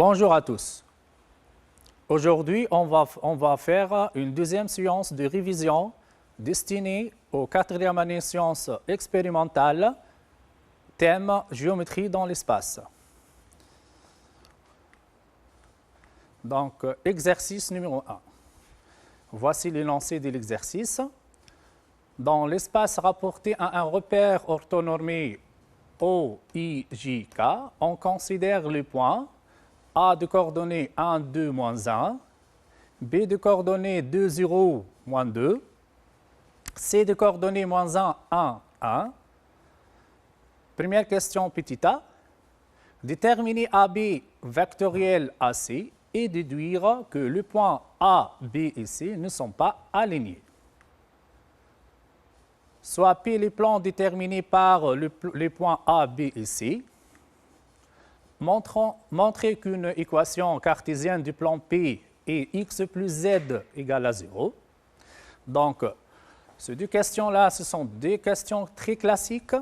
Bonjour à tous. Aujourd'hui, on va faire une deuxième séance de révision destinée aux quatrième année sciences expérimentales, thème géométrie dans l'espace. Donc, exercice numéro 1. Voici l'énoncé de l'exercice. Dans l'espace rapporté à un repère orthonormé OIJK, on considère les points A de coordonnées 1, 2, moins 1, B de coordonnées 2, 0, moins 2, C de coordonnées moins 1, 1, 1. Première question petit a. Déterminer AB vectoriel AC et déduire que les points A, B et C ne sont pas alignés. Soit P les plans déterminés par les points A, B et C. Montrer qu'une équation cartésienne du plan P est x plus z égale à 0. Donc, ces deux questions-là, ce sont des questions très classiques.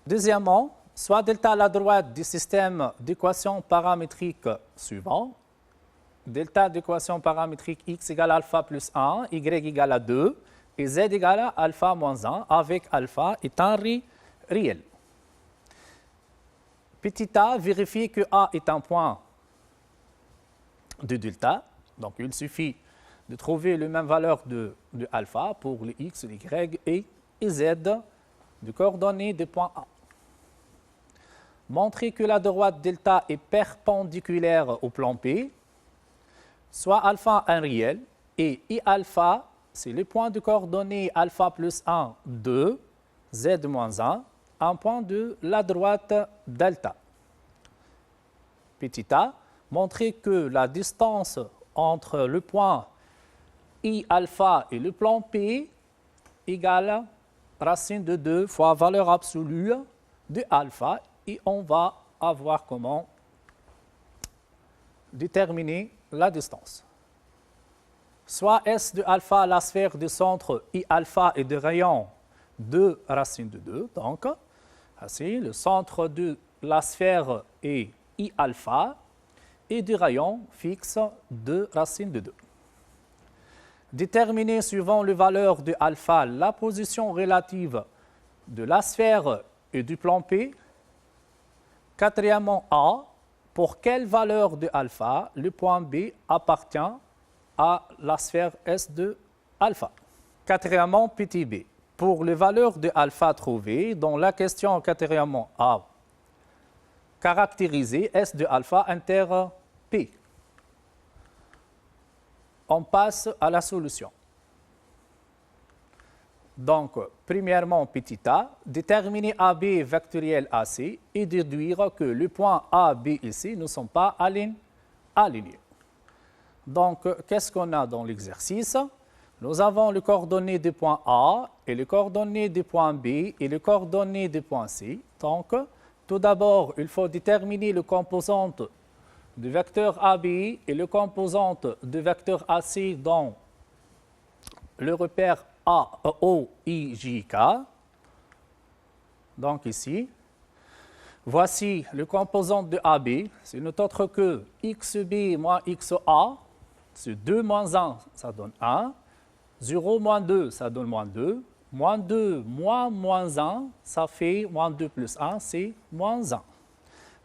Deuxièmement, soit delta à la droite du système d'équations paramétriques suivant. Delta d'équation paramétrique x égale à alpha plus 1, y égale à 2 et z égale à alpha moins 1 avec alpha étant réel. Petit a vérifie que A est un point de delta. Donc, il suffit de trouver la même valeur de alpha pour les x, les y et z de coordonnées des points A. Montrer que la droite delta est perpendiculaire au plan P. Soit alpha un réel et I alpha, c'est le point de coordonnées alpha plus 1, 2, z moins 1, un point de la droite delta. Petit a, montrer que la distance entre le point I alpha et le plan P égale racine de 2 fois valeur absolue de alpha et on va avoir comment déterminer la distance. Soit S de alpha, la sphère du centre I alpha et de rayon 2 racine de 2. Donc, ainsi, le centre de la sphère est I alpha et du rayon fixe 2 racine de 2. Déterminer suivant les valeurs de alpha la position relative de la sphère et du plan P. Quatrièmement A, pour quelle valeur de alpha le point B appartient à la sphère S de alpha. Quatrièmement petit b, pour les valeurs de alpha trouvées dans la question quatrièmement A, caractériser S de alpha inter P. On passe à la solution. Donc, premièrement, petit a, déterminer AB vectoriel AC et déduire que les points A, B et C ne sont pas alignés. Donc, qu'est-ce qu'on a dans l'exercice? Nous avons les coordonnées des points A et les coordonnées des points B et les coordonnées des points C. Donc, tout d'abord, il faut déterminer les composantes du vecteur AB et les composantes du vecteur AC dans le repère OIJK. Donc ici, voici les composantes de AB. C'est n'est autre que XB moins XA. C'est 2 moins 1, ça donne 1. 0 moins 2, ça donne moins 2. Moins 2 moins 1, ça fait moins 2 plus 1, c'est moins 1.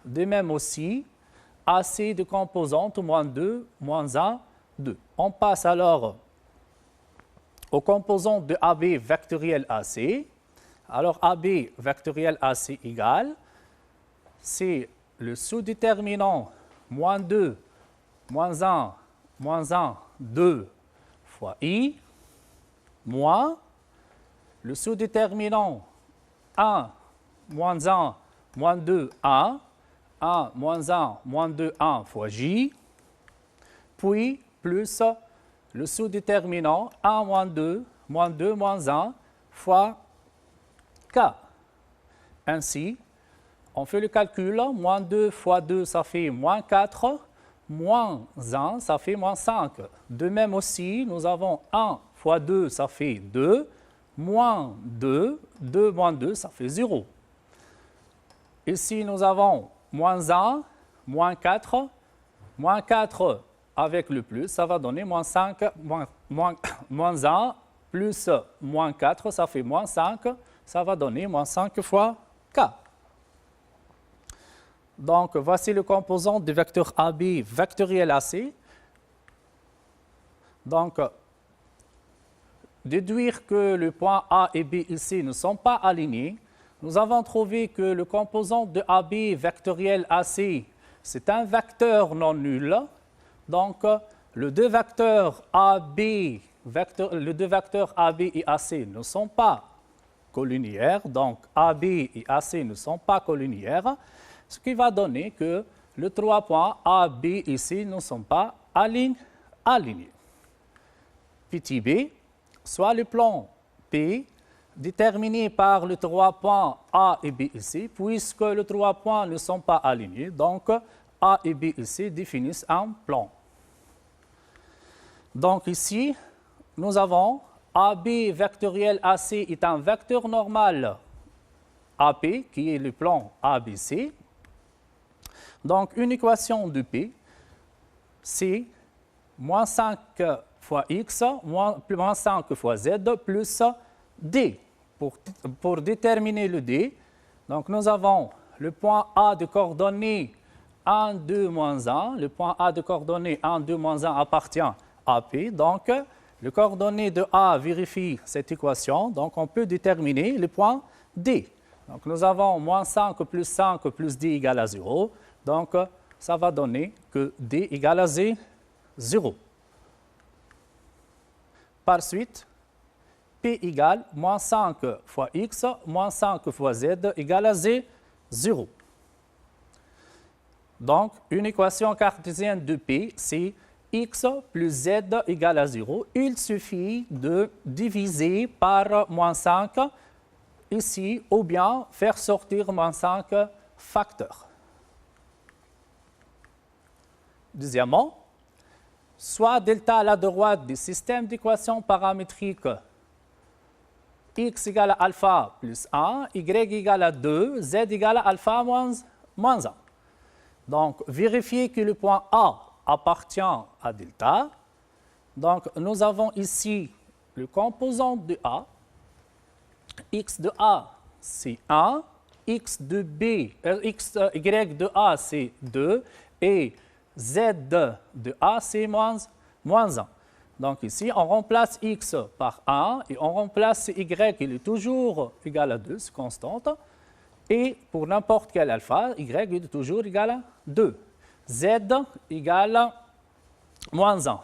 De même aussi, AC de composantes, moins 2, moins 1, 2. On passe alors aux composantes de AB vectoriel AC. Alors, AB vectoriel AC égale, c'est le sous-déterminant moins 2, moins 1, 2 fois I, moins le sous-déterminant 1, moins 1, moins 2, 1, 1, moins 1, moins 2, 1 fois J, puis plus le sous-déterminant 1, moins 2, moins 1 fois K. Ainsi, on fait le calcul, moins 2 fois 2, ça fait moins 4, moins 1, ça fait moins 5. De même aussi, nous avons 1 fois 2, ça fait 2, moins 2, 2 moins 2, ça fait 0. Ici, nous avons moins 1, moins 4, Moins 4 avec le plus, ça va donner moins 5, moins 1, plus moins 4, ça fait moins 5, ça va donner moins 5 fois k. Donc, voici le composant du vecteur AB vectoriel AC. Donc, déduire que les points A et B ici ne sont pas alignés, nous avons trouvé que le composant de AB vectoriel AC, c'est un vecteur non nul. Donc, les deux vecteurs AB et AC ne sont pas collinéaires. Donc, AB et AC ne sont pas collinéaires, ce qui va donner que les 3 points A, B et C ne sont pas alignés. Petit b, soit le plan P déterminé par les 3 points A et B et C, puisque les 3 points ne sont pas alignés. Donc, A et B et C définissent un plan. Donc ici, nous avons AB vectoriel AC est un vecteur normal AP, qui est le plan ABC. Donc, une équation de P, c'est moins 5 fois X, moins 5 fois Z, plus D. Pour déterminer le D, donc nous avons le point A de coordonnées 1, 2, moins 1. Le point A de coordonnées 1, 2, moins 1 appartient à P. Donc, le coordonnée de A vérifie cette équation. Donc, on peut déterminer le point D. Donc, nous avons moins 5 plus D égale à 0. Donc, ça va donner que D égale à 0. Par suite, P égale moins 5 fois X, moins 5 fois Z égale à 0. Donc, une équation cartésienne de P, c'est X plus Z égale à 0. Il suffit de diviser par moins 5 ici, ou bien faire sortir moins 5 facteurs. Deuxièmement, soit delta à la droite du système d'équations paramétriques x égale à alpha plus 1, y égale à 2, z égale à alpha moins 1. Donc, vérifiez que le point A appartient à delta. Donc, nous avons ici le composant de A. X de A, c'est 1. Y de A, c'est 2. Et Z de A, c'est moins 1. Donc ici, on remplace X par 1 et on remplace Y, il est toujours égal à 2, c'est constante. Et pour n'importe quel alpha, Y est toujours égal à 2. Z égale à moins 1.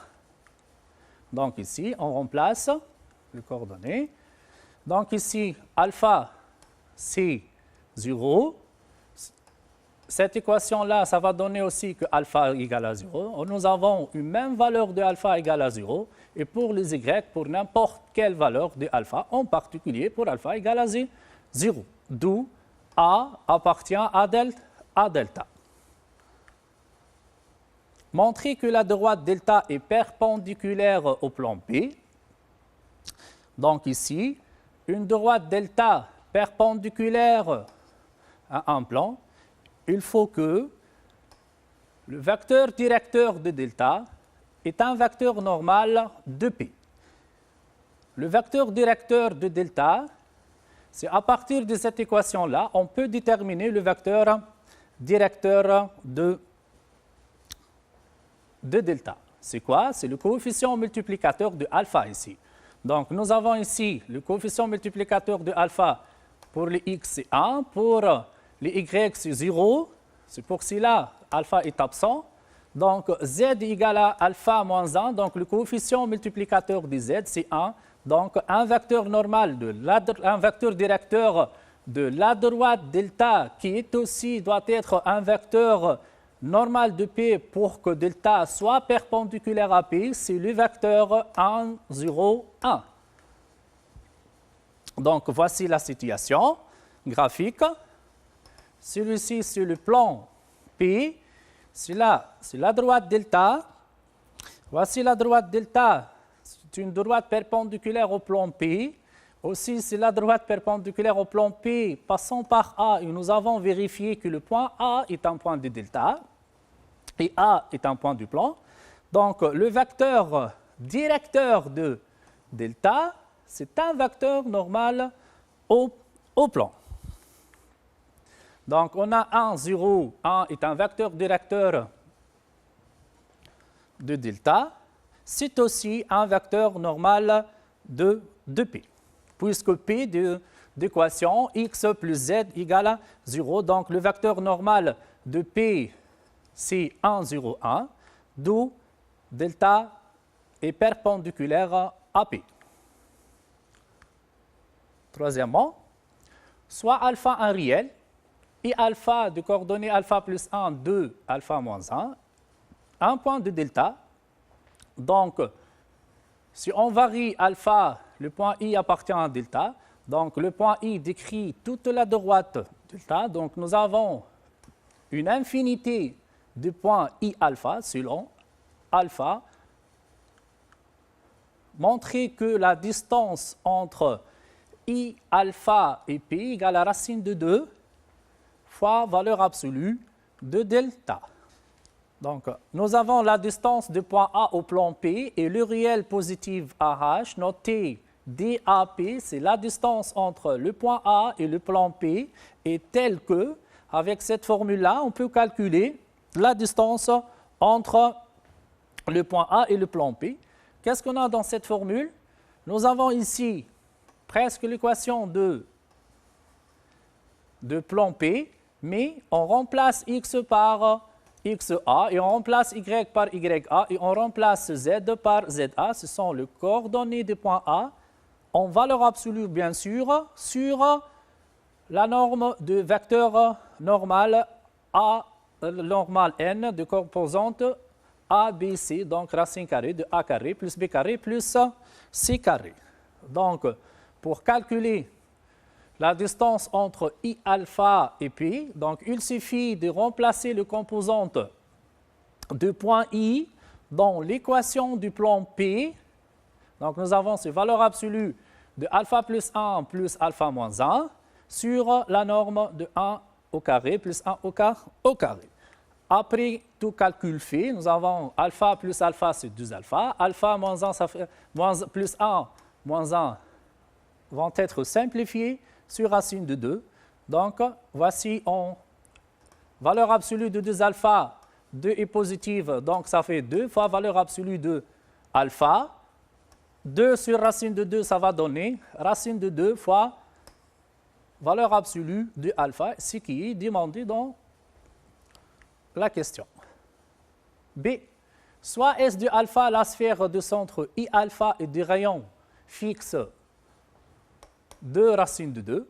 Donc ici, on remplace les coordonnées. Donc ici, alpha, c'est 0. Cette équation-là, ça va donner aussi que alpha égale à 0. Nous avons une même valeur de alpha égale à 0. Et pour les y, pour n'importe quelle valeur de alpha, en particulier pour alpha égale à 0. D'où A appartient à delta. Montrer que la droite delta est perpendiculaire au plan P. Donc ici, une droite delta perpendiculaire à un plan, il faut que le vecteur directeur de delta est un vecteur normal de P. Le vecteur directeur de delta, c'est à partir de cette équation-là, on peut déterminer le vecteur directeur de delta. C'est quoi? C'est le coefficient multiplicateur de alpha ici. Donc, nous avons ici le coefficient multiplicateur de alpha pour les x, c'est 1, pour les y, c'est 0. C'est pour cela alpha est absent. Donc, z égale à alpha moins 1. Donc, le coefficient multiplicateur de z, c'est 1. Donc, un vecteur normal, un vecteur directeur de la droite delta qui est aussi, doit être un vecteur normal de P pour que delta soit perpendiculaire à P, c'est le vecteur 1, 0, 1. Donc, voici la situation graphique. Celui-ci, c'est le plan P. C'est la droite delta. Voici la droite delta. C'est une droite perpendiculaire au plan P. Aussi, c'est la droite perpendiculaire au plan P passant par A. Et nous avons vérifié que le point A est un point de delta. et A est un point du plan. Donc, le vecteur directeur de delta, c'est un vecteur normal au plan. Donc, on a 1, 0, 1 est un vecteur directeur de delta. C'est aussi un vecteur normal de P, puisque P d'équation x plus z égale à 0. Donc, le vecteur normal de P, c'est 1, 0, 1, d'où delta est perpendiculaire à P. Troisièmement, soit alpha un réel, et alpha de coordonnées alpha plus 1, 2, alpha moins 1, un point de delta. Donc, si on varie alpha, le point I appartient à delta. Donc, le point I décrit toute la droite delta. Donc, nous avons une infinité de points I alpha selon alpha. Montrer que la distance entre I alpha et P égale à racine de 2 fois valeur absolue de delta. Donc, nous avons la distance du point A au plan P et le réel positif AH, noté DAP, c'est la distance entre le point A et le plan P, et tel que, avec cette formule-là, on peut calculer la distance entre le point A et le plan P. Qu'est-ce qu'on a dans cette formule? Nous avons ici presque l'équation de plan P, mais on remplace x par XA et on remplace Y par YA et on remplace Z par ZA. Ce sont les coordonnées du point A en valeur absolue, bien sûr, sur la norme de vecteur normal A, normal n de composante ABC, donc racine carrée de A carré plus B carré plus C carré. Donc, pour calculer la distance entre I alpha et P, donc il suffit de remplacer le composante du point I dans l'équation du plan P. Donc nous avons ces valeurs absolues de alpha plus 1 plus alpha moins 1 sur la norme de 1 au carré plus 1 au carré. Après tout calcul fait, nous avons alpha plus alpha, c'est 2 alpha. Alpha moins 1, ça fait plus 1 moins 1 vont être simplifiés sur racine de 2. Donc, voici en valeur absolue de 2 alpha, 2 est positive, donc ça fait 2 fois valeur absolue de alpha. 2 sur racine de 2, ça va donner racine de 2 fois valeur absolue de alpha, ce qui est demandé dans la question. B. Soit S de alpha la sphère de centre I alpha et des rayons fixes de racine de 2.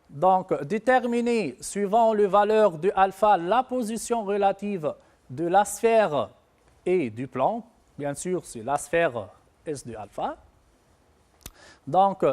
Donc, déterminer, suivant les valeurs de alpha, la position relative de la sphère et du plan. Bien sûr, c'est la sphère S de alpha. Donc,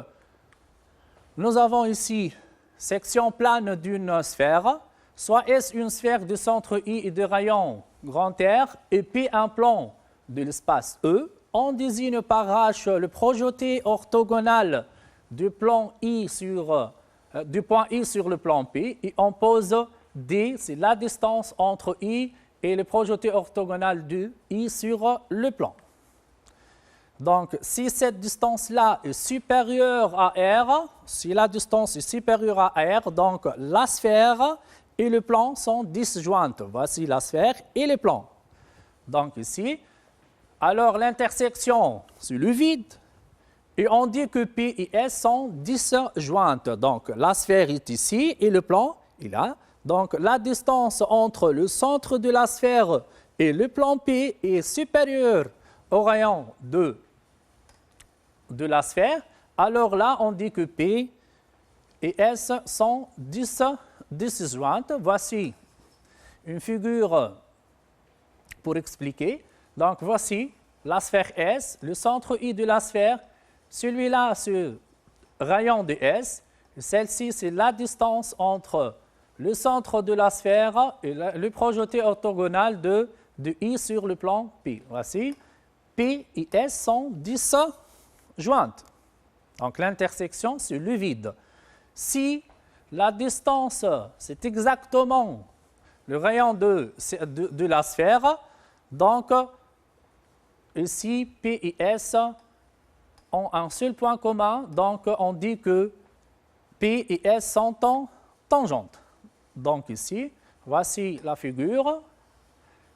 nous avons ici section plane d'une sphère. Soit S une sphère de centre I et de rayon grand R et P un plan de l'espace E. On désigne par H le projeté orthogonal du point I sur le plan P et on pose D, c'est la distance entre I et le projeté orthogonal de I sur le plan. Donc, si cette distance-là est supérieure à R, si la distance est supérieure à R, donc la sphère et le plan sont disjointes. Voici la sphère et le plan. Donc ici, alors l'intersection, c'est le vide. Et on dit que P et S sont disjointes. Donc, la sphère est ici et le plan est là. Donc, la distance entre le centre de la sphère et le plan P est supérieure au rayon de la sphère. Alors là, on dit que P et S sont disjointes. Voici une figure pour expliquer. Donc, voici la sphère S, le centre I de la sphère. Celui-là, c'est le rayon de S. Celle-ci, c'est la distance entre le centre de la sphère et le projeté orthogonal de I sur le plan P. Voici, P et S sont disjointes. Donc, l'intersection, c'est le vide. Si la distance, c'est exactement le rayon de la sphère. Donc, ici, P et S ont un seul point commun. Donc, on dit que P et S sont tangentes. Donc, ici, voici la figure.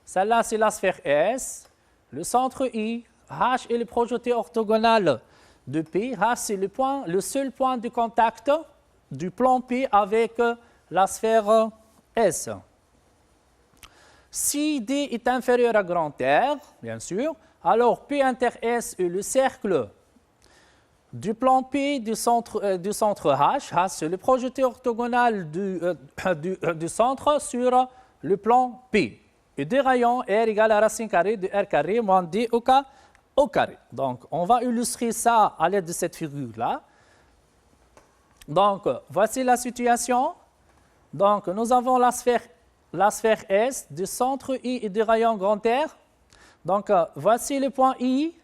Celle-là, c'est la sphère S. Le centre I, H est le projeté orthogonal de P. H, c'est le seul point de contact du plan P avec la sphère S. Si D est inférieur à grand R, bien sûr, alors P inter S est le cercle du plan P du centre H. H, c'est le projeté orthogonal du centre sur le plan P. Et des rayons R égale à racine carrée de R carré moins D au carré. Donc, on va illustrer ça à l'aide de cette figure-là. Donc, voici la situation. Donc, nous avons la sphère S du centre I et du rayon grand R. Donc, voici le point I,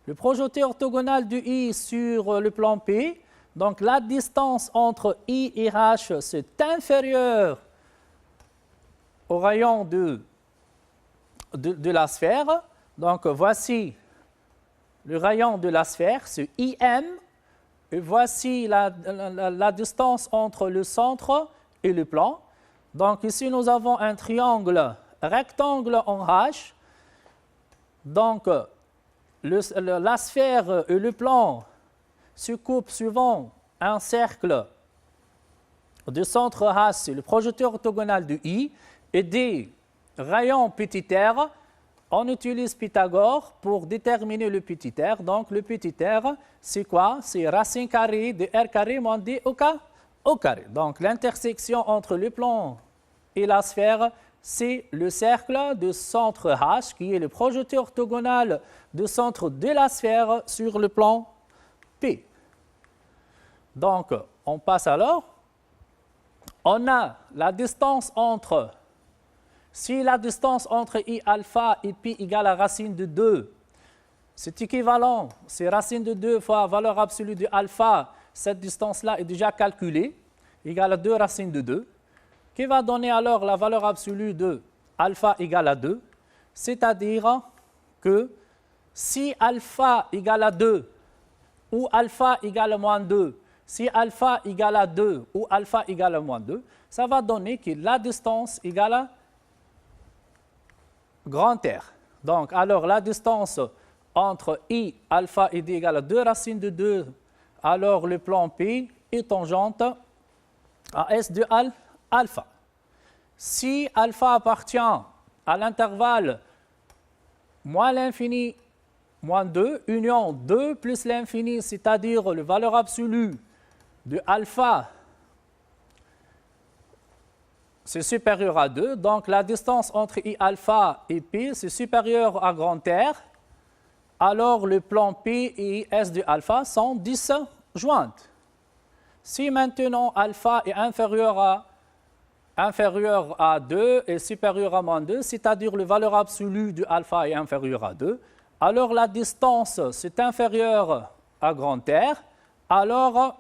le projeté orthogonal du I sur le plan P. Donc, la distance entre I et H, c'est inférieur au rayon de la sphère. Donc, voici le rayon de la sphère, c'est IM. Et voici la distance entre le centre et le plan. Donc, ici, nous avons un triangle rectangle en H. Donc, la sphère et le plan se coupent suivant un cercle du centre H, c'est le projeté orthogonal de I, et des rayons petit r. On utilise Pythagore pour déterminer le petit r. Donc, le petit r, c'est quoi? C'est racine carrée de r carré moins d au carré. Donc, l'intersection entre le plan et la sphère, c'est le cercle du centre H, qui est le projeté orthogonal du centre de la sphère sur le plan P. Donc, on passe alors. On a la distance entre... Si la distance entre I alpha et P égale à racine de 2, c'est équivalent, c'est racine de 2 fois valeur absolue de alpha, cette distance-là est déjà calculée, égale à 2 racines de 2, qui va donner alors la valeur absolue de alpha égale à 2, c'est-à-dire que si alpha égale à 2 ou alpha égale à moins 2, si alpha égale à 2 ou alpha égale à moins 2, ça va donner que la distance égale à grand R. Donc, alors la distance entre I alpha et D égale à 2 racines de 2, alors le plan P est tangente à S de alpha. Si alpha appartient à l'intervalle moins l'infini moins 2, union 2 plus l'infini, c'est-à-dire la valeur absolue de alpha, c'est supérieur à 2. Donc, la distance entre I alpha et P, c'est supérieur à grand R. Alors, le plan P et S de alpha sont disjointes. Si maintenant alpha est inférieur à 2 et supérieur à moins 2, c'est-à-dire la valeur absolue de alpha est inférieure à 2, alors la distance c'est inférieur à grand R, alors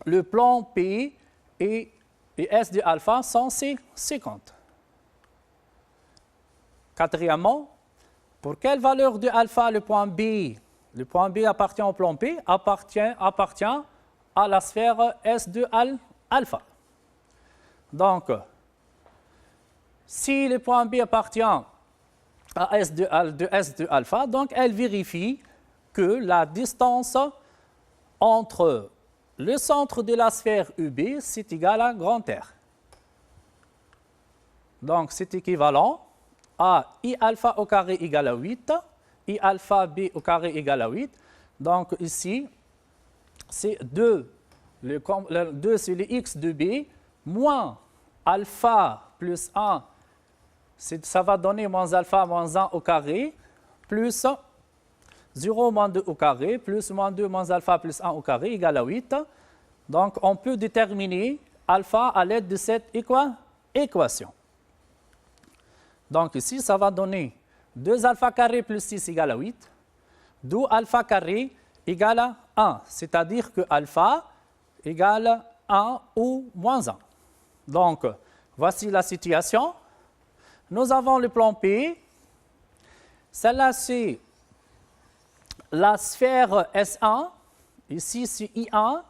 le plan P et S de alpha sont 50. Quatrièmement, pour quelle valeur de alpha le point B appartient au plan P, appartient à la sphère S de alpha. Donc, si le point B appartient à S de alpha, donc elle vérifie que la distance entre le centre de la sphère UB, c'est égal à grand R. Donc, c'est équivalent à I alpha au carré égale à 8, I alpha B au carré égale à 8. Donc, ici, c'est 2. Le 2, c'est le x de B, moins alpha plus 1, ça va donner moins alpha moins 1 au carré, plus 0 moins 2 au carré, plus moins 2 moins alpha plus 1 au carré égale à 8. Donc, on peut déterminer alpha à l'aide de cette équation. Donc, ici, ça va donner 2 alpha carré plus 6 égale à 8, d'où alpha carré égale à 1, c'est-à-dire que alpha égale 1 ou moins 1. Donc, voici la situation. Nous avons le plan P. Celle-là, c'est la sphère S1. Ici, c'est I1.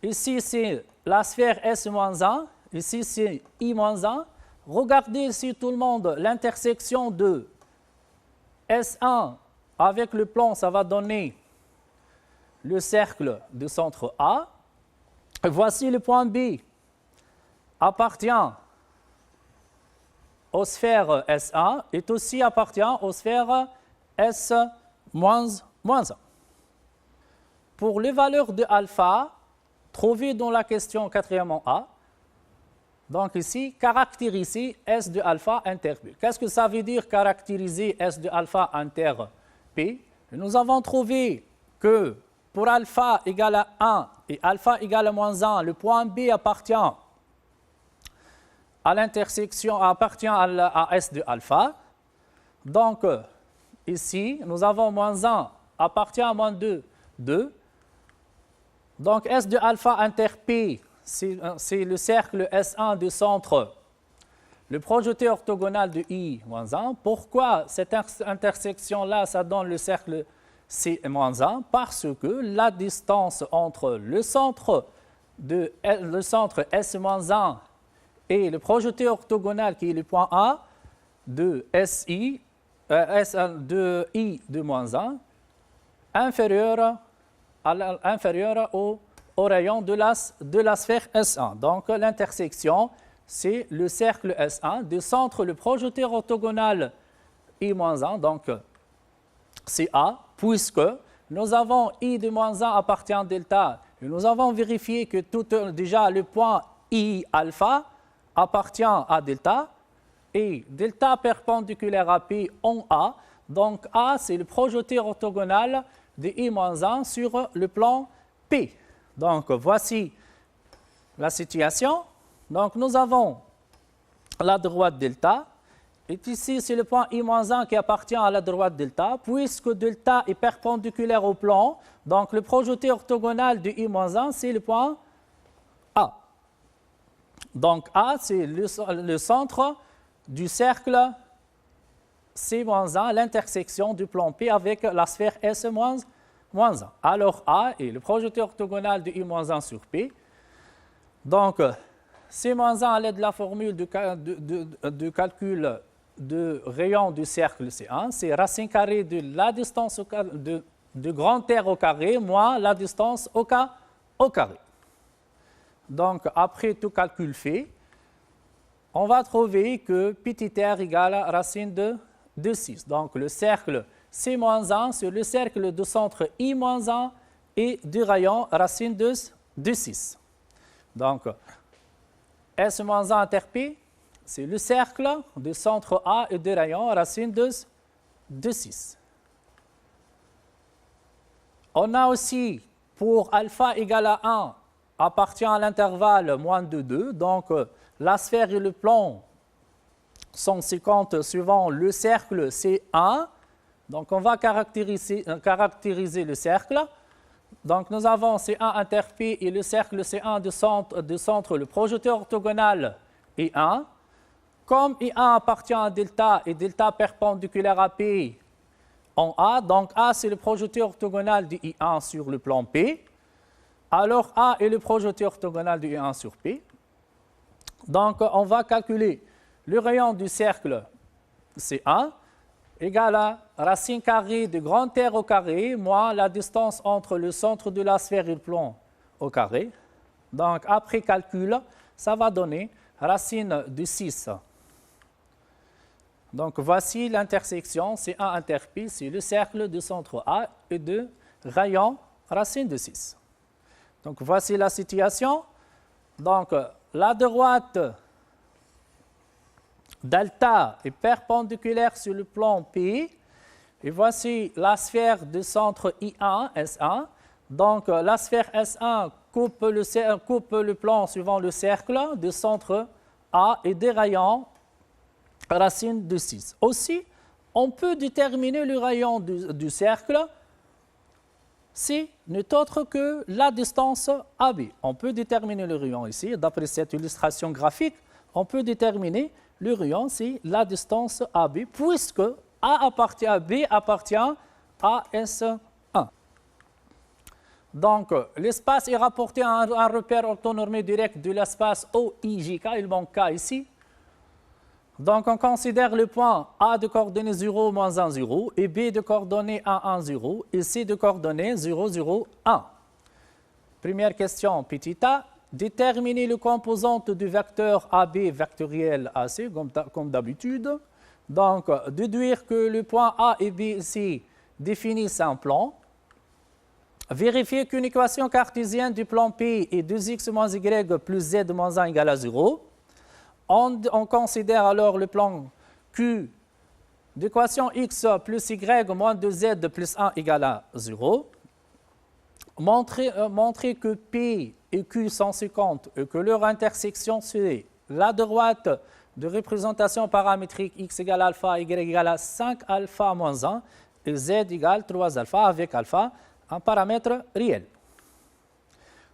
Ici, c'est la sphère S-1. Ici, c'est I-1. Regardez ici, tout le monde, l'intersection de S1 avec le plan, ça va donner le cercle du centre A. Voici le point B. Appartient aux sphères S1 et aussi appartient aux sphères S-1. Pour les valeurs de alpha, trouvées dans la question 4e A, donc ici, caractériser S de alpha inter P. Qu'est-ce que ça veut dire caractériser S de alpha inter P? Nous avons trouvé que pour alpha égale à 1 et alpha égale à moins 1, le point B appartient à l'intersection, appartient à S de alpha. Donc, ici, nous avons moins 1 appartient à moins 2, 2. Donc, S de alpha inter P, c'est le cercle S1 du centre, le projeté orthogonal de I-1. Pourquoi cette intersection-là, ça donne le cercle C-1? Parce que la distance entre le centre S-1 et le projeté orthogonal qui est le point A de SI, de I de moins 1, inférieur au rayon de la sphère S1. Donc, l'intersection, c'est le cercle S1 du centre, le projeté orthogonal I-1, donc c'est A, puisque nous avons I de moins 1 appartient à delta. Et nous avons vérifié que déjà le point I alpha appartient à delta et delta perpendiculaire à P en A. Donc, A, c'est le projeté orthogonal de I-1 sur le plan P. Donc, voici la situation. Donc, nous avons la droite delta. Et ici, c'est le point I-1 qui appartient à la droite delta. Puisque delta est perpendiculaire au plan, donc le projeté orthogonal de I-1, c'est le point A. Donc, A, c'est le centre du cercle C-1, l'intersection du plan P avec la sphère S-1. Alors, A est le projeté orthogonal de I-1 sur P. Donc, C-1 à l'aide de la formule de calcul de rayon du cercle C1, c'est racine carrée de la distance de grand R au carré moins la distance au carré. Donc, après tout calcul fait, on va trouver que petit r égale à racine de 6. Donc, le cercle C-1 sur le cercle de centre I-1 et du rayon racine de 6. Donc, S-1 inter P, c'est le cercle du centre A et du rayon racine de 6. On a aussi, pour alpha égale à 1, appartient à l'intervalle moins de 2. Donc, la sphère et le plan sont 50 suivant le cercle C1. Donc, on va caractériser le cercle. Donc, nous avons C1 inter P et le cercle C1 du centre, le projeté orthogonal I1. Comme I1 appartient à delta et delta perpendiculaire à P en A, donc A, c'est le projeté orthogonal de I1 sur le plan P. Alors, A est le projeté orthogonal de I1 sur P. Donc, on va calculer le rayon du cercle C1 égale à racine carrée de grand R au carré moins la distance entre le centre de la sphère et le plan au carré. Donc, après calcul, ça va donner racine de 6. Donc, voici l'intersection C1 inter P, c'est le cercle du centre A et de rayon racine de 6. Donc, voici la situation. Donc, la droite delta est perpendiculaire sur le plan P. Et voici la sphère du centre I1, S1. Donc, la sphère S1 coupe le plan suivant le cercle du centre A et des rayons racine de 6. Aussi, on peut déterminer le rayon du cercle c'est n'est autre que la distance AB. On peut déterminer le rayon ici. D'après cette illustration graphique, on peut déterminer le rayon, c'est la distance AB, puisque A appartient à B appartient à S1. Donc, l'espace est rapporté à un repère orthonormé direct de l'espace OIJK, il manque K ici. Donc, on considère le point A de coordonnées 0, moins 1, 0, et B de coordonnées 1, 1, 0, et C de coordonnées 0, 0, 1. Première question, petit a, déterminer le composante du vecteur AB vectoriel AC, comme d'habitude. Donc, déduire que le point A et B ici définissent un plan. Vérifier qu'une équation cartésienne du plan P est 2x moins y plus z moins 1 égale à 0. On considère alors le plan Q d'équation x plus y moins 2z plus 1 égale à 0. Montrer que P et Q sont 50 et que leur intersection c'est la droite de représentation paramétrique x égale alpha, y égale à 5 alpha moins 1 et z égale 3 alpha avec alpha, un paramètre réel.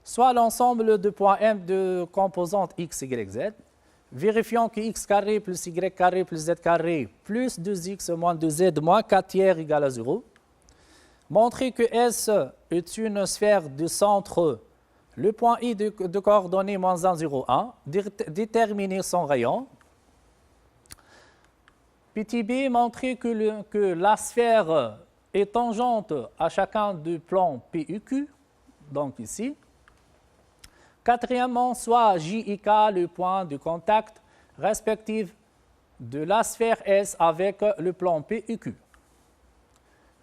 Soit l'ensemble de points M de composantes x, y, z. Vérifions que x carré plus y carré plus z carré plus 2x moins 2z moins 4 tiers égale à 0. Montrer que S est une sphère du centre, le point I de coordonnées moins 1, 0, 1. Déterminer son rayon. Petit b, montrer que la sphère est tangente à chacun du plan P et Q, donc ici. Quatrièmement, soit J et K le point de contact respectif de la sphère S avec le plan P et Q.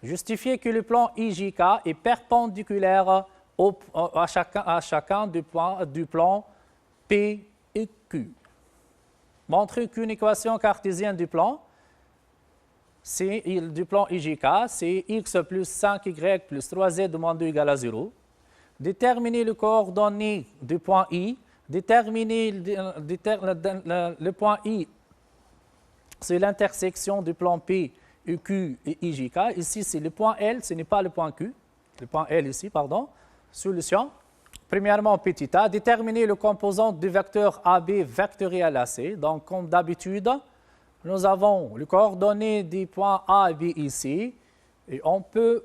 Justifier que le plan IJK est perpendiculaire à chacun du plan P et Q. Montrer qu'une équation cartésienne du plan IJK, c'est x plus 5y plus 3z moins 2 égale à 0. Déterminer les coordonnées du point I. Déterminer le point I, c'est l'intersection du plan P, EQ et IJK. Ici, c'est le point L, ce n'est pas le point Q. Le point L ici, pardon. Solution. Premièrement, petit a, déterminer le composant du vecteur AB vectoriel AC. Donc, comme d'habitude, nous avons les coordonnées des points A et B ici. Et on peut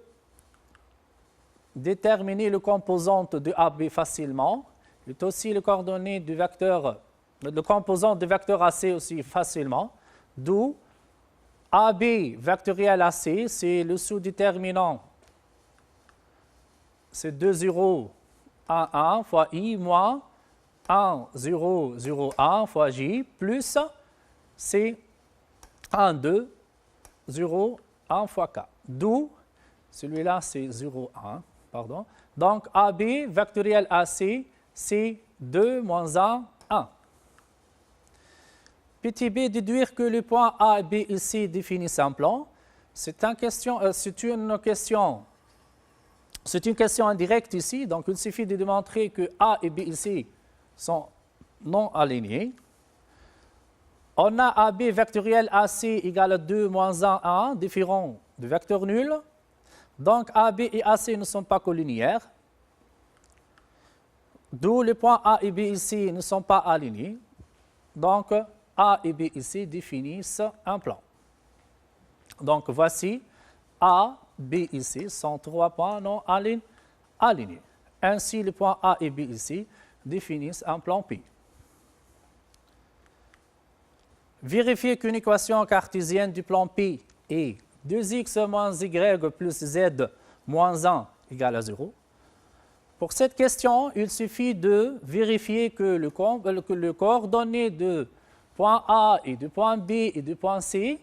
déterminer le composante de AB facilement. Et aussi les coordonnées du vecteur, le composant du vecteur AC aussi facilement. D'où AB vectoriel AC, c'est le sous-déterminant. C'est 2, 0, 1, 1 fois I moins 1, 0, 0, 1 fois J plus c'est 1, 2, 0, 1 fois K. D'où, celui-là c'est 0, 1, pardon. Donc AB vectoriel AC, c'est 2 moins 1, 1. Petit b, déduire que le point A et B ici définissent un plan. C'est une question indirecte ici, donc il suffit de démontrer que A et B ici sont non alignés. On a AB vectoriel AC égale à 2 moins 1, 1, différent du vecteur nul. Donc AB et AC ne sont pas collinéaires. D'où les points A et B ici ne sont pas alignés. Donc A et B ici définissent un plan. Donc voici A, B ici sont 3 points non alignés. Ainsi, les points A et B ici définissent un plan P. Vérifier qu'une équation cartésienne du plan P est 2x moins y plus z moins 1 égale à 0. Pour cette question, il suffit de vérifier que le coordonnées de point A et de point B et de point C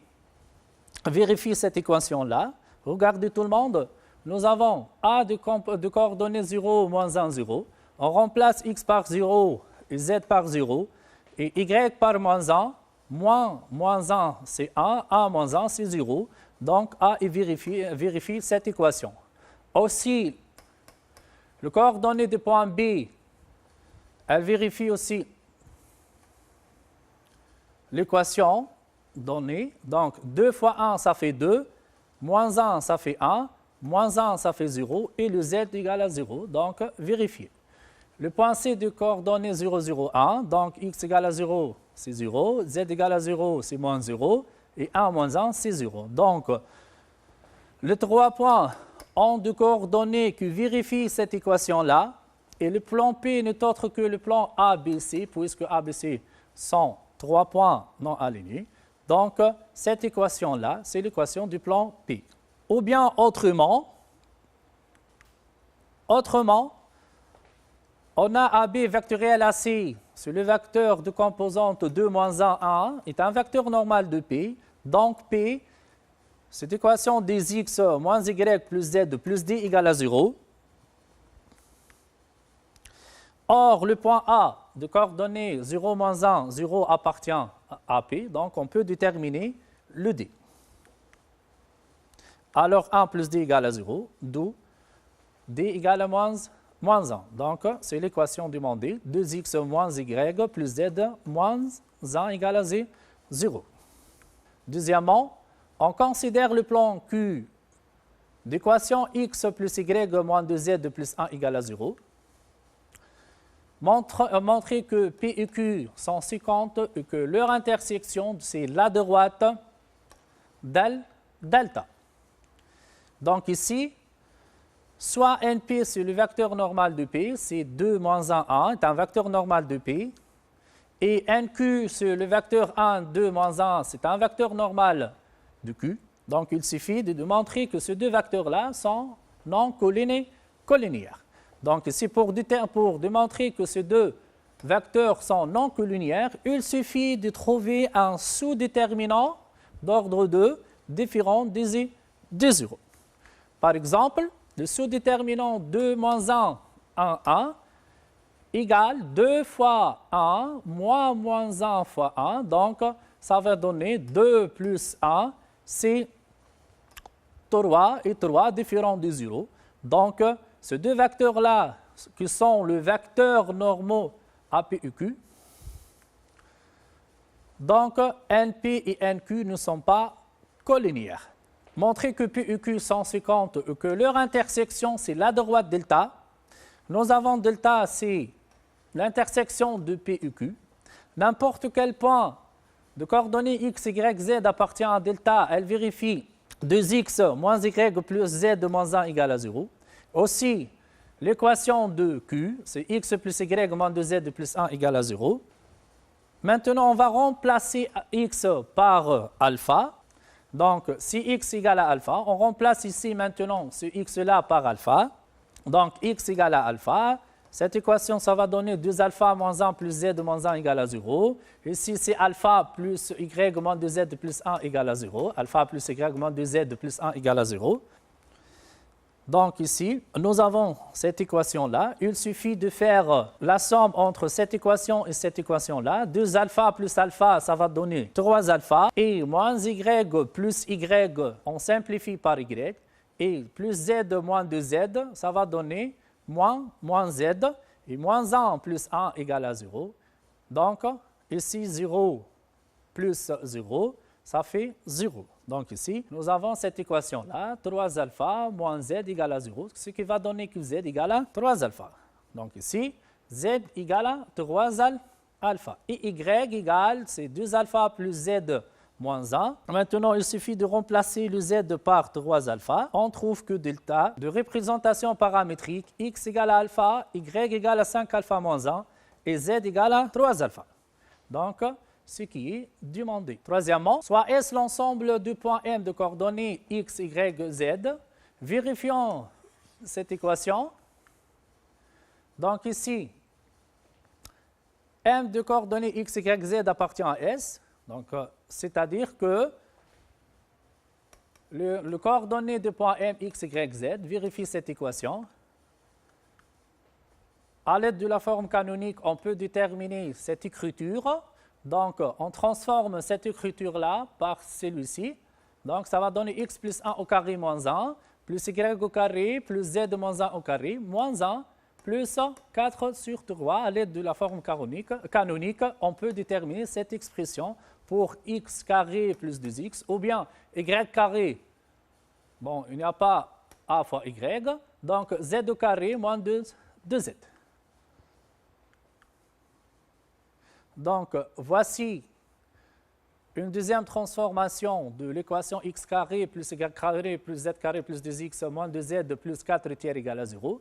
vérifie cette équation-là. Regardez tout le monde, nous avons A de coordonnées 0, moins 1, 0. On remplace x par 0 et z par 0 et y par moins 1. Moins 1, c'est 1, 1 moins 1, c'est 0. Donc, A vérifie cette équation. Aussi, le coordonnées du point B, elle vérifie aussi l'équation donnée. Donc, 2 fois 1, ça fait 2. Moins 1, ça fait 1. moins 1, ça fait 0, et le z égale à 0, donc vérifier. Le point C de coordonnées 0, 0, 1, donc x égale à 0, c'est 0, z égale à 0, c'est moins 0, et 1 moins 1, c'est 0. Donc, les 3 points ont de coordonnées qui vérifient cette équation-là, et le plan P n'est autre que le plan ABC, puisque ABC sont 3 points non alignés. Donc, cette équation-là, c'est l'équation du plan P. Ou bien autrement, on a AB vectoriel AC, c'est le vecteur de composante 2 moins 1, 1, est un vecteur normal de P. Donc, P, cette équation des x moins y plus z plus d égale à 0. Or, le point A de coordonnées 0 moins 1, 0 appartient à P, donc on peut déterminer le D. Alors 1 plus D égale à 0, d'où D égale à moins 1. Donc c'est l'équation demandée, 2x moins y plus z moins 1 égale à 0. Deuxièmement, on considère le plan Q d'équation x plus y moins 2z plus 1 égale à 0. Montrer que P et Q sont 50 et que leur intersection, c'est la droite delta. Donc ici, soit NP, c'est le vecteur normal de P, c'est 2 moins 1, 1, c'est un vecteur normal de P. Et NQ, c'est le vecteur 1, 2 moins 1, c'est un vecteur normal de Q. Donc il suffit de montrer que ces deux vecteurs-là sont non collinéaires. Donc ici, pour démontrer que ces deux vecteurs sont non collinéaires, il suffit de trouver un sous-déterminant d'ordre 2 différent des 0. Par exemple, le sous-déterminant 2 moins 1, 1, 1 égale 2 fois 1 moins 1 fois 1. Donc, ça va donner 2 plus 1, c'est 3 et 3 différents de 0. Donc, ces deux vecteurs-là, qui sont le vecteur normaux AP et Q, donc NP et NQ ne sont pas collinéaires. Montrer que P et Q sont 50 et que leur intersection, c'est la droite delta. Nous avons delta, c'est l'intersection de P et Q. N'importe quel point de coordonnées x, y, z appartient à delta, elle vérifie 2x moins y plus z moins 1 égale à 0. Aussi, l'équation de Q, c'est x plus y moins 2z plus 1 égale à 0. Maintenant, on va remplacer x par alpha. Donc, si x égale à alpha, on remplace ici maintenant ce x-là par alpha. Donc, x égale à alpha. Cette équation, ça va donner 2 alpha moins 1 plus z moins 1 égale à 0. Ici, c'est alpha plus y moins 2z plus 1 égale à 0. Alpha plus y moins 2z plus 1 égale à 0. Donc ici, nous avons cette équation-là. Il suffit de faire la somme entre cette équation et cette équation-là. 2 alpha plus alpha, ça va donner 3 alpha. Et moins y plus y, on simplifie par y. Et plus z moins 2z, ça va donner moins z. Et moins 1 plus 1 égale à 0. Donc ici, 0 plus 0, ça fait 0. Donc ici, nous avons cette équation-là, 3 alpha moins z égale à 0, ce qui va donner que z égale à 3 alpha. Donc ici, z égale à 3 alpha. Et y égale, c'est 2 alpha plus z moins 1. Maintenant, il suffit de remplacer le z par 3 alpha. On trouve que delta de représentation paramétrique, x égale à alpha, y égale à 5 alpha moins 1 et z égale à 3 alpha. Donc, ce qui est demandé. Troisièmement, soit S l'ensemble du point M de coordonnées x, y, z. Vérifions cette équation. Donc ici, M de coordonnées x, y, z appartient à S. Donc, c'est-à-dire que le coordonnées du point M, x, y, z vérifie cette équation. À l'aide de la forme canonique, on peut déterminer cette écriture. Donc, on transforme cette écriture-là par celui-ci. Donc, ça va donner x plus 1 au carré moins 1, plus y au carré, plus z moins 1 au carré, moins 1, plus 4 sur 3. À l'aide de la forme canonique, on peut déterminer cette expression pour x carré plus 2x, ou bien y carré. Bon, il n'y a pas a fois y, donc z au carré moins 2z. Donc, voici une deuxième transformation de l'équation x carré plus y carré plus z carré plus 2x moins 2z plus 4 tiers égale à 0.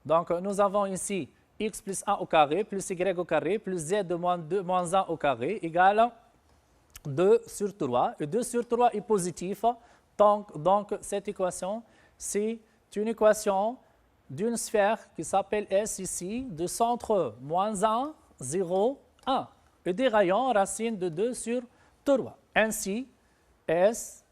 Donc, nous avons ici x plus 1 au carré plus y au carré plus z moins 1 au carré égale 2 sur 3. Et 2 sur 3 est positif. Donc cette équation, c'est une équation d'une sphère qui s'appelle S ici, de centre moins 1, 0, 1. Et des rayons racine de 2 sur 3. Ainsi, S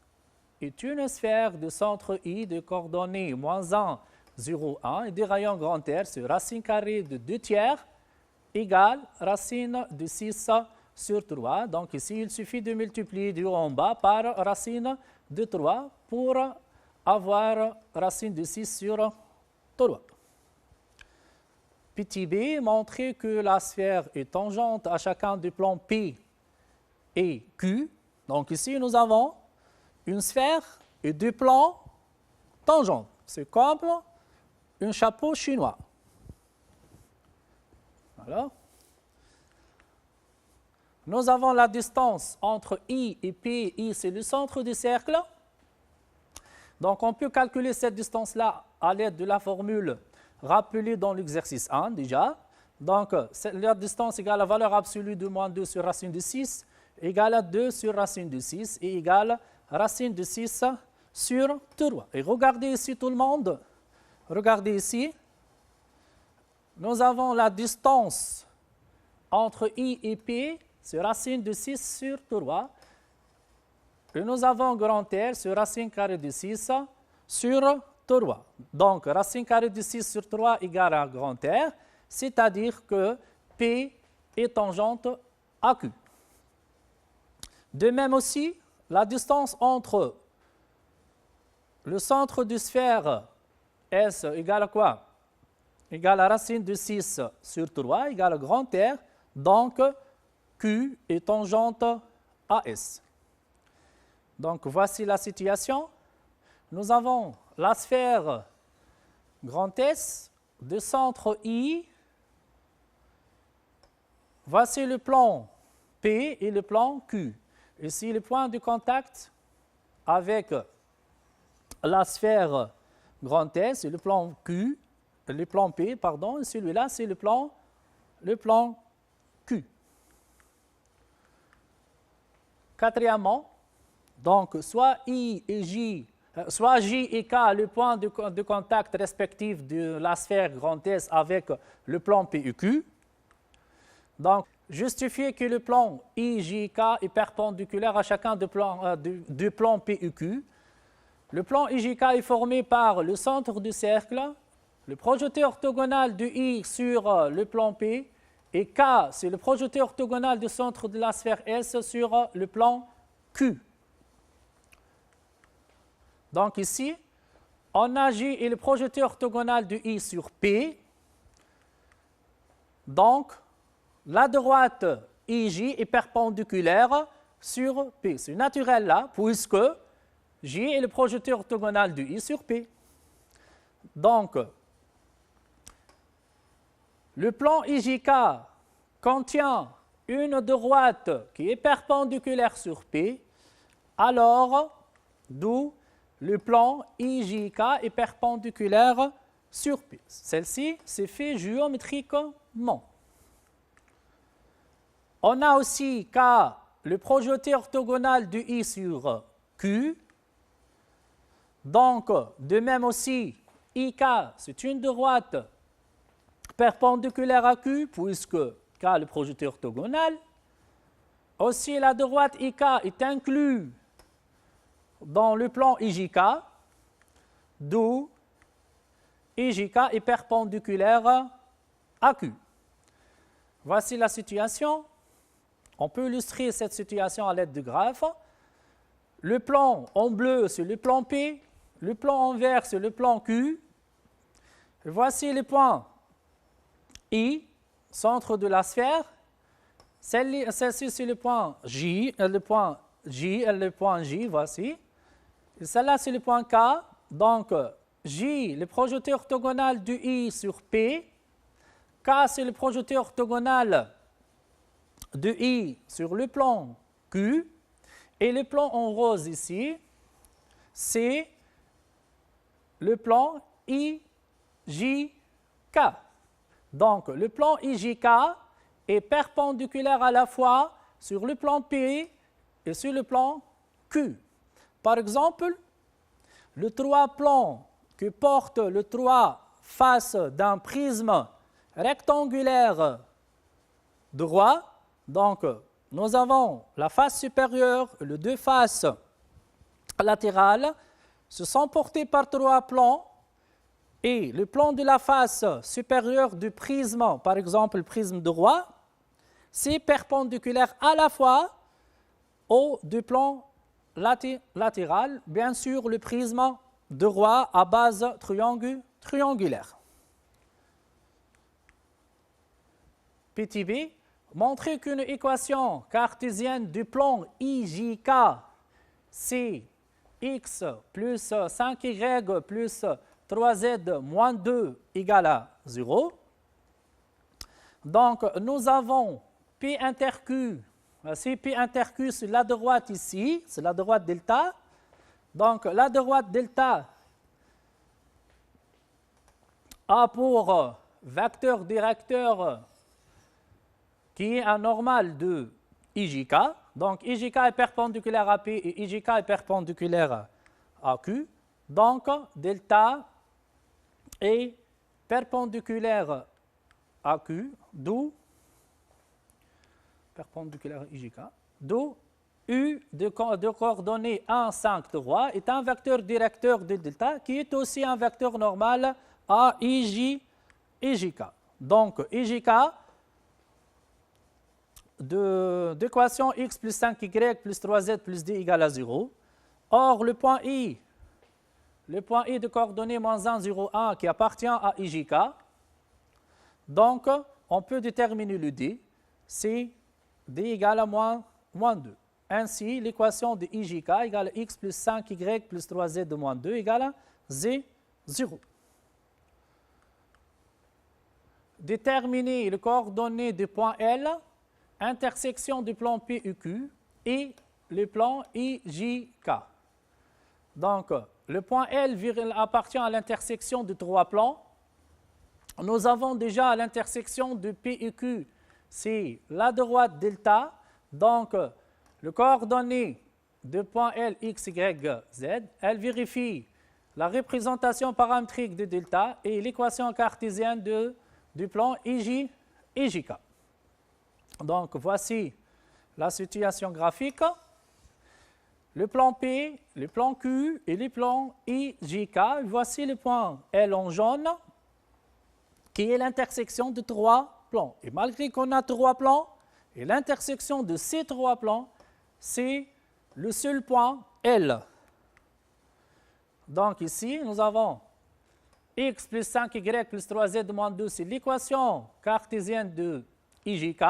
est une sphère de centre I de coordonnées moins 1, 0, 1 et des rayons grand R sur racine carrée de 2 tiers égale racine de 6 sur 3. Donc ici, il suffit de multiplier du haut en bas par racine de 3 pour avoir racine de 6 sur 3. Petit b, montrer que la sphère est tangente à chacun des plans P et Q. Donc ici, nous avons une sphère et deux plans tangents. C'est comme un chapeau chinois. Voilà. Nous avons la distance entre I et P. I, c'est le centre du cercle. Donc, on peut calculer cette distance-là à l'aide de la formule rappelée dans l'exercice 1 déjà. Donc, la distance égale à la valeur absolue de moins 2 sur racine de 6 égale à 2 sur racine de 6 et égale racine de 6 sur 3. Et regardez ici tout le monde. Regardez ici. Nous avons la distance entre I et P, c'est racine de 6 sur 3. Et nous avons grand R sur racine carrée de 6 sur 3. Donc, racine carrée de 6 sur 3 égale à grand R, c'est-à-dire que P est tangente à Q. De même aussi, la distance entre le centre de sphère S égale à quoi? Égale à racine de 6 sur 3 égale à grand R. Donc, Q est tangente à S. Donc, voici la situation. Nous avons la sphère grand S de centre I. Voici le plan P et le plan Q. Ici, le point de contact avec la sphère grand S et le plan Q, le plan P, pardon, et celui-là, c'est le plan Q. Quatrièmement, donc soit I et J, soit J et K, le point de contact respectif de la sphère grand S avec le plan P et Q. Donc, justifier que le plan IJK est perpendiculaire à chacun des plans P et Q. Le plan IJK est formé par le centre du cercle, le projeté orthogonal de I sur le plan P, et K, c'est le projeté orthogonal du centre de la sphère S sur le plan Q. Donc ici, on a J et le projeté orthogonal de I sur P. Donc, la droite IJ est perpendiculaire sur P. C'est naturel là, puisque J est le projeté orthogonal de I sur P. Donc, le plan IJK contient une droite qui est perpendiculaire sur P, alors, d'où le plan IJK est perpendiculaire sur P. Celle-ci, c'est fait géométriquement. On a aussi K, le projeté orthogonal de I sur Q. Donc, de même aussi, IK, c'est une droite perpendiculaire à Q, puisque K est le projeté orthogonal. Aussi, la droite IK est inclue dans le plan IJK, d'où IJK est perpendiculaire à Q. Voici la situation. On peut illustrer cette situation à l'aide de graphes. Le plan en bleu, c'est le plan P. Le plan en vert, c'est le plan Q. Et voici les points I, centre de la sphère. Celle-ci, c'est le point J, le point J, voici. Et celle-là, c'est le point K. Donc, J, le projeté orthogonal de I sur P. K, c'est le projeté orthogonal de I sur le plan Q. Et le plan en rose ici, c'est le plan IJK. Donc, le plan IJK est perpendiculaire à la fois sur le plan P et sur le plan Q. Par exemple, le trois plans que porte le trois faces d'un prisme rectangulaire droit, donc nous avons la face supérieure et les deux faces latérales, se sont portés par trois plans et le plan de la face supérieure du prisme, par exemple le prisme droit, c'est perpendiculaire à la fois aux deux plans latéral, bien sûr le prisme droit à base triangulaire. Petit b, montrer qu'une équation cartésienne du plan IJK, c'est x plus 5y plus 3z moins 2 égale à 0. Donc, nous avons P inter Q. C'est P inter Q, c'est la droite ici, c'est la droite delta. Donc, la droite delta a pour vecteur directeur qui est un normal de IJK. Donc, IJK est perpendiculaire à P et IJK est perpendiculaire à Q. Donc, delta est perpendiculaire à Q, d'où perpendiculaire à IJK, d'où U de coordonnées 1, 5, 3 est un vecteur directeur de delta qui est aussi un vecteur normal à IJK. Donc, IJK d'équation x plus 5y plus 3z plus d égale à 0. Or, le point I de coordonnées moins 1, 0, 1 qui appartient à IJK, donc on peut déterminer le d, c'est d égale à moins 2. Ainsi, l'équation de IJK égale à x plus 5y plus 3z de moins 2 égale à 0. Déterminer les coordonnées du point L, intersection du plan P et Q et le plan IJK. Donc, le point L appartient à l'intersection de trois plans. Nous avons déjà l'intersection de P et Q, c'est la droite delta. Donc, le coordonnée de point L, x, y, z, elle vérifie la représentation paramétrique de delta et l'équation cartésienne du plan IJK. Donc, voici la situation graphique. Le plan P, le plan Q et le plan IJK. Voici le point L en jaune, qui est l'intersection de trois plans. Et malgré qu'on a trois plans, et l'intersection de ces trois plans, c'est le seul point L. Donc ici, nous avons x plus 5y plus 3z moins 2, c'est l'équation cartésienne de IJK.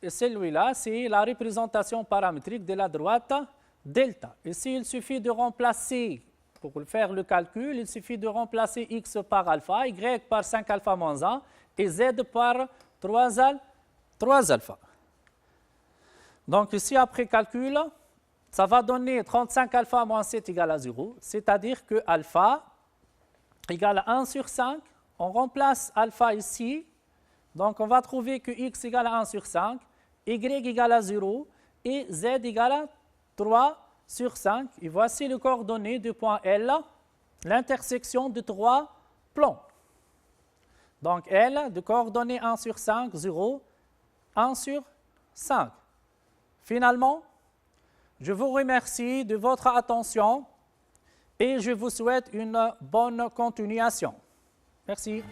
Et celui-là, c'est la représentation paramétrique de la droite delta. Ici, il suffit de remplacer, pour faire le calcul, il suffit de remplacer x par alpha, y par 5 alpha moins 1 et z par 3 alpha. Donc ici, après calcul, ça va donner 35 alpha moins 7 égale à 0, c'est-à-dire que alpha égale à 1 sur 5. On remplace alpha ici, donc on va trouver que x égale à 1 sur 5, y égale à 0 et z égale à 3 sur 5. Et voici les coordonnées du point L, l'intersection de trois plans. Donc L, de coordonnées 1 sur 5, 0, 1 sur 5. Finalement, je vous remercie de votre attention et je vous souhaite une bonne continuation. Merci.